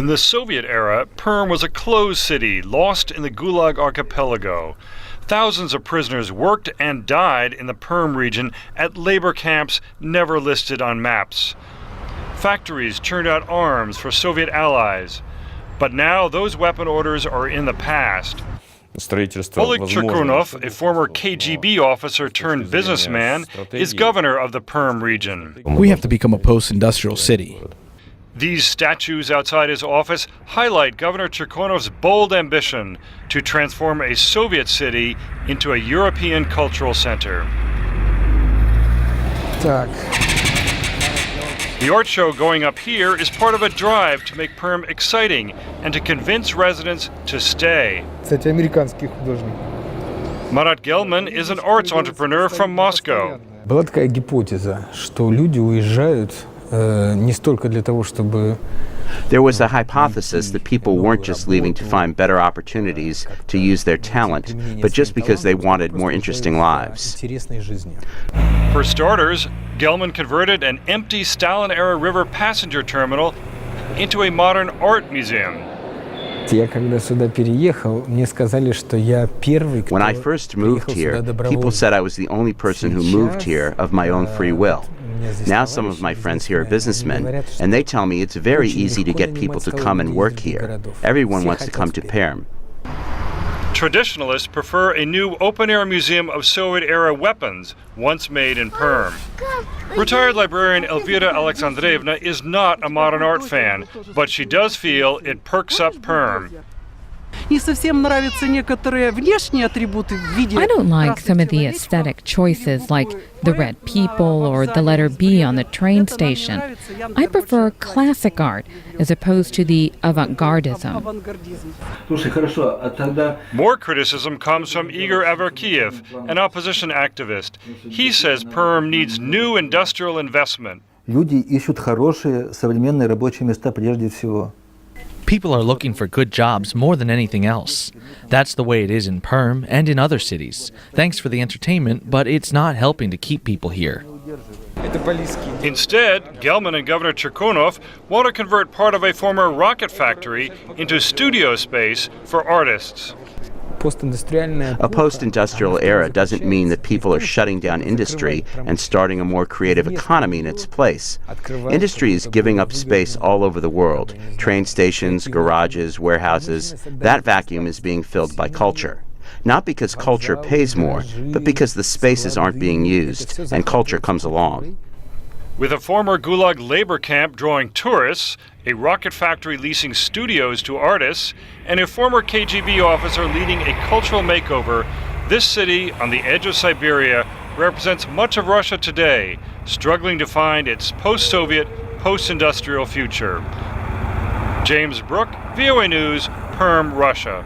the Soviet era, Perm was a closed city lost in the Gulag archipelago. Thousands of prisoners worked and died in the Perm region at labor camps never listed on maps. Factories churned out arms for Soviet allies. But now those weapon orders are in the past. Oleg Cherkunov, a former KGB officer turned businessman, is governor of the Perm region. We have to become a post-industrial city. These statues outside his office highlight Governor Cherkunov's bold ambition to transform a Soviet city into a European cultural center. The art show going up here is part of a drive to make Perm exciting and to convince residents to stay. Marat Gelman is an arts entrepreneur from Moscow. Была такая гипотеза, что люди уезжают не столько для того, чтобы... There was a hypothesis that people weren't just leaving to find better opportunities to use their talent, but just because they wanted more interesting lives. For starters, Gelman converted an empty Stalin-era river passenger terminal into a modern art museum. When I first moved here, people said I was the only person who moved here of my own free will. Now some of my friends here are businessmen, and they tell me it's very easy to get people to come and work here. Everyone wants to come to Perm. Traditionalists prefer a new open-air museum of Soviet-era weapons, once made in Perm. Retired librarian Elvira Alexandrevna is not a modern art fan, but she does feel it perks up Perm. I don't like some of the aesthetic choices, like the red people or the letter B on the train station. I prefer classic art as opposed to the avant-gardism. More criticism comes from Igor Averkiev, an opposition activist. He says Perm needs new industrial investment. Люди ищут хорошие, современные рабочие места прежде всего. People are looking for good jobs more than anything else. That's the way it is in Perm and in other cities. Thanks for the entertainment, but it's not helping to keep people here. Instead, Gelman and Governor Cherkunov want to convert part of a former rocket factory into studio space for artists. A post-industrial era doesn't mean that people are shutting down industry and starting a more creative economy in its place. Industry is giving up space all over the world. Train stations, garages, warehouses. That vacuum is being filled by culture. Not because culture pays more, but because the spaces aren't being used, and culture comes along. With a former Gulag labor camp drawing tourists, a rocket factory leasing studios to artists, and a former KGB officer leading a cultural makeover, this city on the edge of Siberia represents much of Russia today, struggling to find its post-Soviet, post-industrial future. James Brooke, VOA News, Perm, Russia.